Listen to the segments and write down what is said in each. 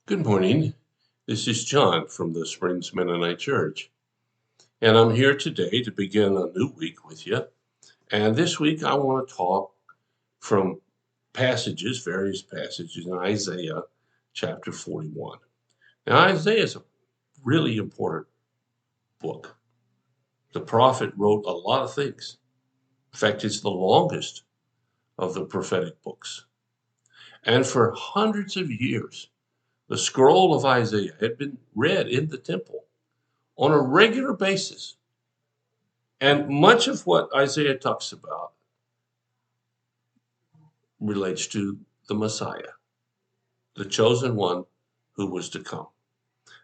Good morning. This is John from the Springs Mennonite Church, and I'm here today to begin a new week with you. And this week I want to talk from various passages in Isaiah chapter 41. Now, Isaiah is a really important book. The prophet wrote a lot of things. In fact, it's the longest of the prophetic books. And for hundreds of years, the scroll of Isaiah had been read in the temple on a regular basis. And much of what Isaiah talks about relates to the Messiah, the chosen one who was to come.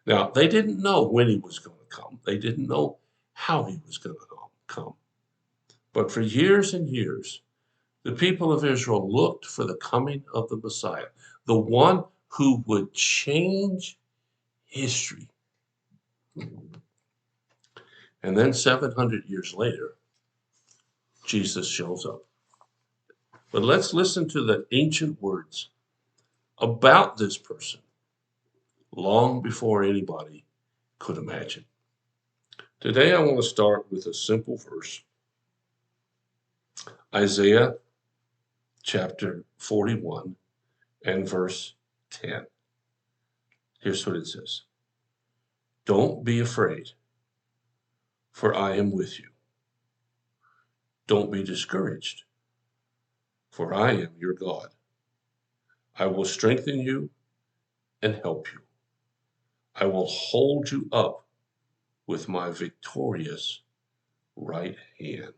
Now, they didn't know when he was going to come. They didn't know how he was going to come. But for years and years, the people of Israel looked for the coming of the Messiah, the one who would change history. And then 700 years later, Jesus shows up. But let's listen to the ancient words about this person long before anybody could imagine. Today I want to start with a simple verse. Isaiah chapter 41 and verse 10. Here's what it says. Don't be afraid, for I am with you. Don't be discouraged, for I am your God. I will strengthen you and help you. I will hold you up with my victorious right hand.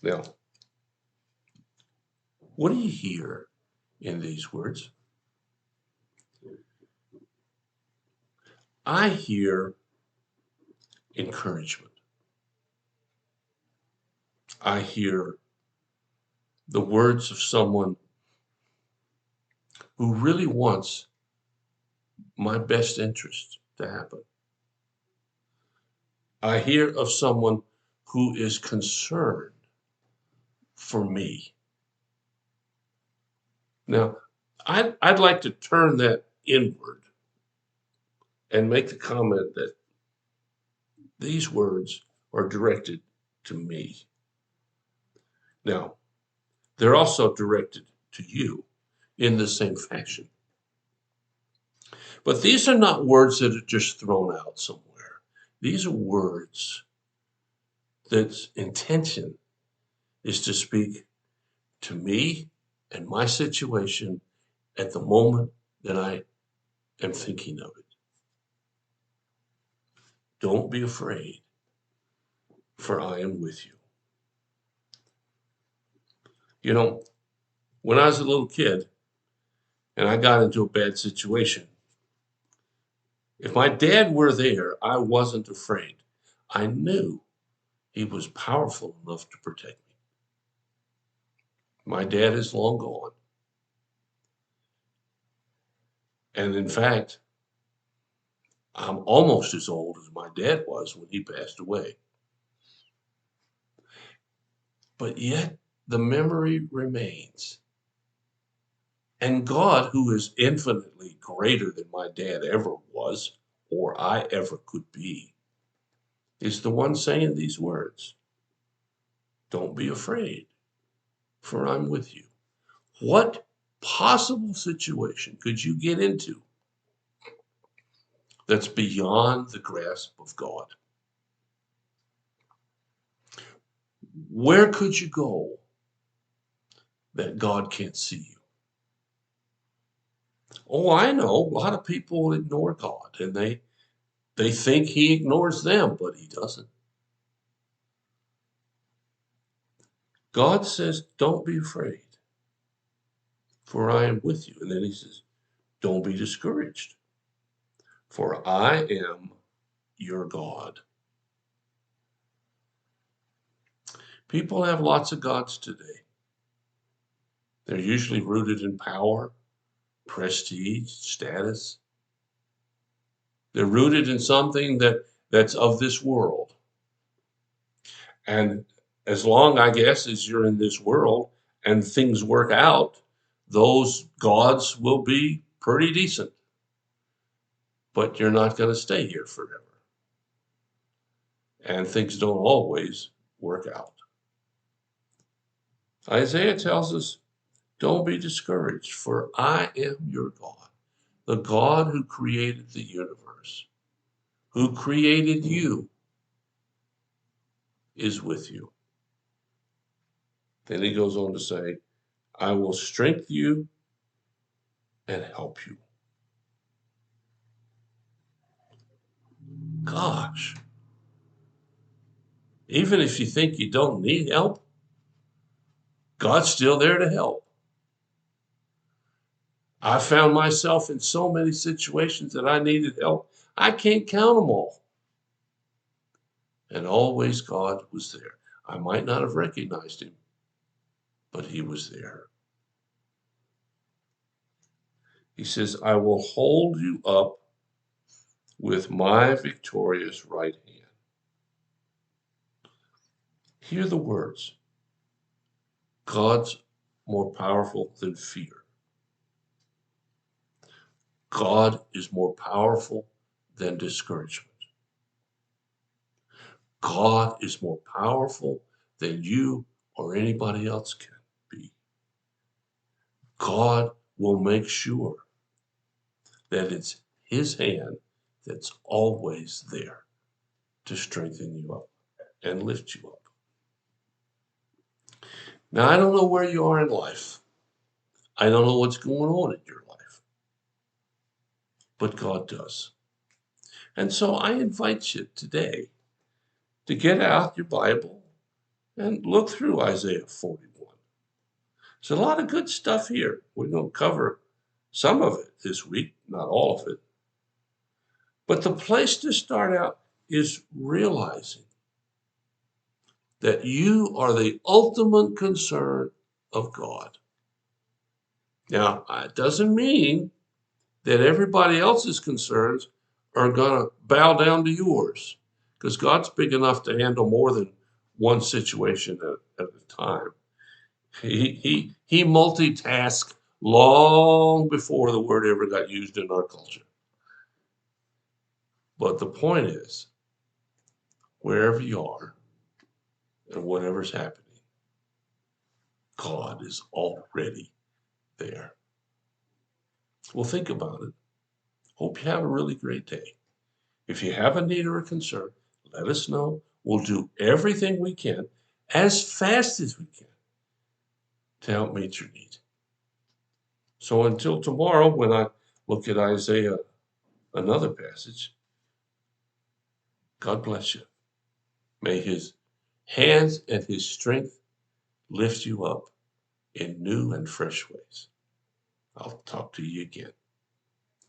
Now, what do you hear in these words? I hear encouragement. I hear the words of someone who really wants my best interest to happen. I hear of someone who is concerned for me. Now, I'd like to turn that inward and make the comment that these words are directed to me. Now, they're also directed to you in the same fashion. But these are not words that are just thrown out somewhere. These are words that's intention is to speak to me and my situation at the moment that I am thinking of it. Don't be afraid, for I am with you. You know, when I was a little kid and I got into a bad situation, if my dad were there, I wasn't afraid. I knew he was powerful enough to protect me. My dad is long gone. And in fact, I'm almost as old as my dad was when he passed away. But yet the memory remains. And God, who is infinitely greater than my dad ever was or I ever could be, is the one saying these words. Don't be afraid, for I'm with you. What possible situation could you get into that's beyond the grasp of God? Where could you go that God can't see you? Oh, I know. A lot of people ignore God and they think he ignores them, but he doesn't. God says, don't be afraid, for I am with you. And then he says, don't be discouraged, for I am your God. People have lots of gods today. They're usually rooted in power, prestige, status. They're rooted in something that's of this world. And as long, I guess, as you're in this world and things work out, those gods will be pretty decent, but you're not going to stay here forever. And things don't always work out. Isaiah tells us, don't be discouraged, for I am your God, the God who created the universe, who created you, is with you. Then he goes on to say, I will strengthen you and help you. Gosh, even if you think you don't need help, God's still there to help. I found myself in so many situations that I needed help. I can't count them all. And always God was there. I might not have recognized him, but he was there. He says, I will hold you up with my victorious right hand. Hear the words. God's more powerful than fear. God is more powerful than discouragement. God is more powerful than you or anybody else can be. God will make sure that it's his hand that's always there to strengthen you up and lift you up. Now, I don't know where you are in life. I don't know what's going on in your life, but God does. And so I invite you today to get out your Bible and look through Isaiah 41. There's a lot of good stuff here. We're going to cover some of it this week, not all of it. But the place to start out is realizing that you are the ultimate concern of God. Now, it doesn't mean that everybody else's concerns are going to bow down to yours, because God's big enough to handle more than one situation at a time. He multitasks long before the word ever got used in our culture. But the point is, wherever you are and whatever's happening, God is already there. Well, think about it. Hope you have a really great day. If you have a need or a concern, let us know. We'll do everything we can as fast as we can to help meet your need. So until tomorrow, when I look at Isaiah, another passage, God bless you. May his hands and his strength lift you up in new and fresh ways. I'll talk to you again.